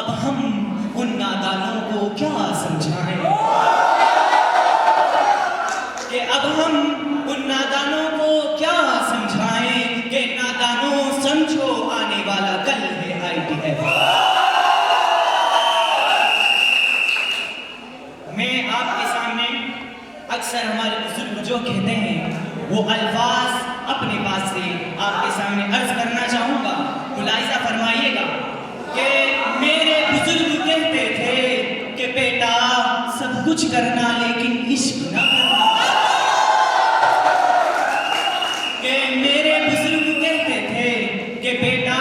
अब हम उन नादानों को क्या समझाएं कि अब हम उन नादानों को क्या समझाएं कि नादानों समझो आने वाला कल है ITF। मैं आपके सामने अक्सर हमारे बुजुर्ग जो कहते हैं वो अल्फाज अपने पास से आपके सामने अर्ज करना चाहूंगा। मुलाहिजा फरमाइएगा कि मेरे बुजुर्ग कहते थे कि बेटा सब कुछ करना लेकिन इश्क ना करना। कि मेरे बुजुर्ग कहते थे कि बेटा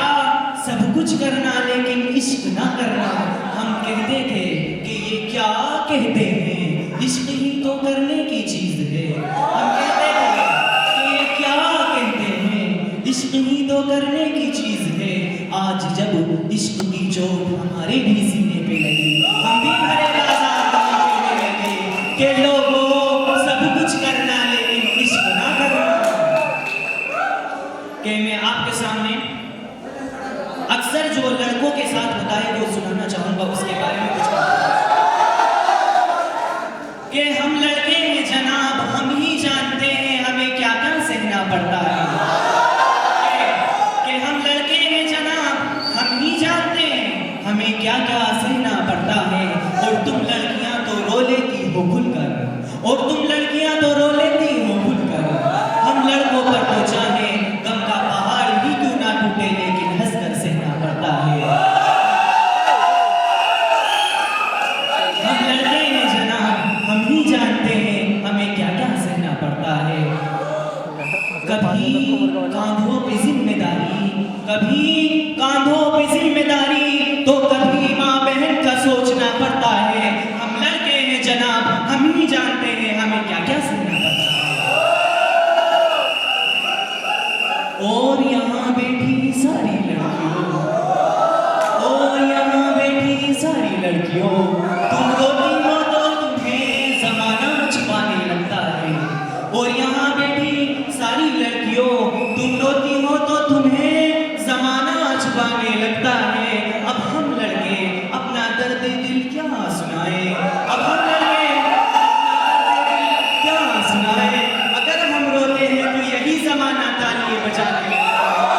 सब कुछ करना लेकिन इश्क ना करना। हम कहते थे कि ये क्या कहते हैं, इश्क ही तो करने की चीज है। हम कहते थे कि ये क्या कहते हैं, इश्क ही तो करने की चीज है। आज जब इश्क की चोट हमारे भी सीने पे लगी, हम भी भरे बाजार में कहने लगे कि लोगों सब कुछ करना लेकिन इश्क ना करना। कि मैं आपके सामने अक्सर जो लड़कों के साथ होता है वो सुनाना चाहूंगा, उसके बारे में कुछ कि हम लड़के हैं जनाब, हम ही जानते हैं हमें क्या क्या सहना पड़ता है। कि हम लड़के हैं जनाब, हम ही जानते हैं हमें क्या क्या सहना पड़ता है। और तुम लड़कियां तो रो लेती हो खुलकर, और तुम लड़कियां तो रो लेती हो खुलकर। हम लड़कों पर तो चाहे गम का पहाड़ ही क्यों ना टूटे लेकिन हंसकर सहना पड़ता है। हम लड़के हैं जनाब, हम ही जानते हैं हमें क्या क्या सहना पड़ता है। कभी कांधों पे जिम्मेदारी, कभी कांधों पे जिम्मेदारी, तो कभी माँ बहन का सोचना पड़ता है। हम लड़के हैं जनाब, हम ही जानते हैं हमें क्या क्या सहना पड़ता है। और यहाँ बैठी सारी लड़कियों, और यहाँ बैठी सारी लड़कियों, तुम रोती हो तो तुम्हें जमाना छुपाने लगता है। और यहाँ बैठी सारी लड़कियों, तुम रोती हो तो तुम्हें जमाना छुपाने लगता है। अब हम लड़के अपना दर्द दिल क्या सुनाए, अब हम लड़के अपना दर्द दिल क्या सुनाए। अगर हम रोते हैं तो यही जमाना तालियां बजाने लगता है।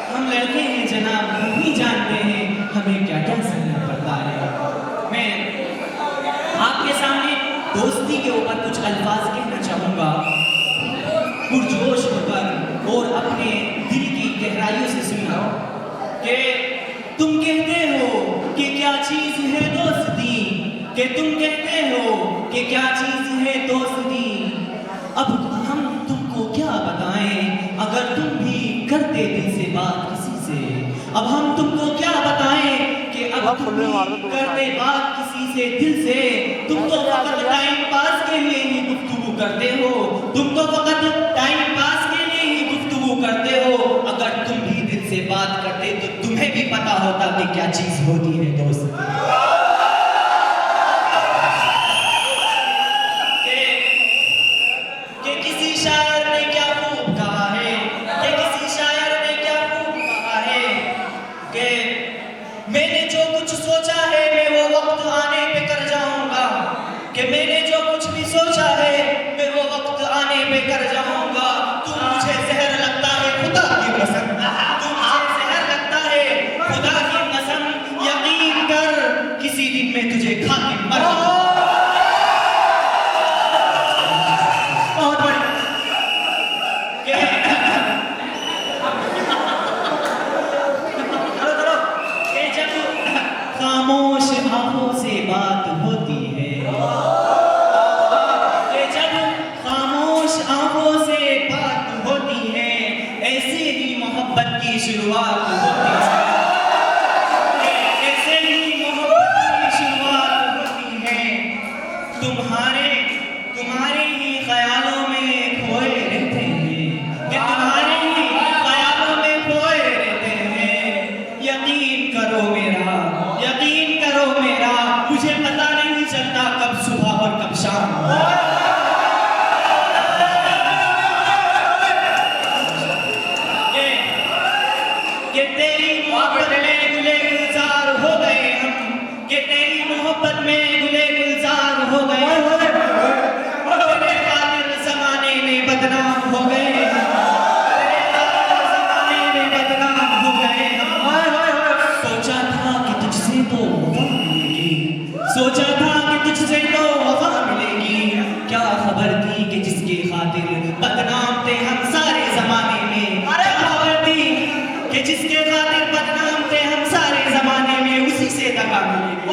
हम लड़के हैं जनाब, हम ही जानते हैं हमें क्या क्या सहना पड़ता है। मैं आपके सामने दोस्ती के ऊपर कुछ अल्फाज कहना चाहूंगा, पुरजोश होकर और अपने दिल की गहराइयों से सुनना। कि तुम कहते हो कि क्या चीज है दोस्ती, कि तुम कहते हो कि क्या चीज है दोस्ती। अब हम तुमको क्या बताएं अगर तुम भी करते दिल से बात किसी से। अब हम तुमको क्या बताएं कि अब तुम भी करते बात किसी से दिल से। तुम तो फकत टाइम पास के लिए ही गुफ्तगू करते हो, तुम तो फकत टाइम पास के लिए ही गुफ्तगू करते हो। अगर तुम भी दिल से बात करते तो तुम्हें भी पता होता कि क्या चीज होती है दोस्त। कि किसी शायर ने क्या खूब कहा है, कि किसी शायर ने क्या खूब कहा है कि मैंने जो कुछ सोचा है मैं वो वक्त आने पे कर जाऊंगा। कि मैंने जो कुछ भी सोचा है मैं वो वक्त आने पे कर जाऊंगा। तू मुझे जहर लगता है खुदा की कसम, तू मुझे जहर लगता है खुदा की कसम। यकीन कर किसी दिन मैं तुझे खा के मर जाऊंगा। बहुत बड़ी जब खामोश आंखों से बात होती है, जब खामोश आंखों से बात होती है, ऐसे ही मोहब्बत की शुरुआत होती है। ऐसे ही मोहब्बत की शुरुआत होती है। तुम्हारे ही ख्यालों में खोए रहते हैं, कि तुम्हारे ही ख्यालों में खोए रहते हैं। यकीन करो मेरा, यकीन करो मेरा, मुझे पता नहीं चलता कब सुबह और कब शाम। ये तो वफा मिलेगी, सोचा था कि तुझसे तो वफा मिलेगी, क्या खबर थी कि जिसके खातिर बदनाम थे हम सारे जमाने में, क्या खबर थी कि जिसके खातिर बदनाम थे हम सारे जमाने में, उसी से दगा मिलेगी।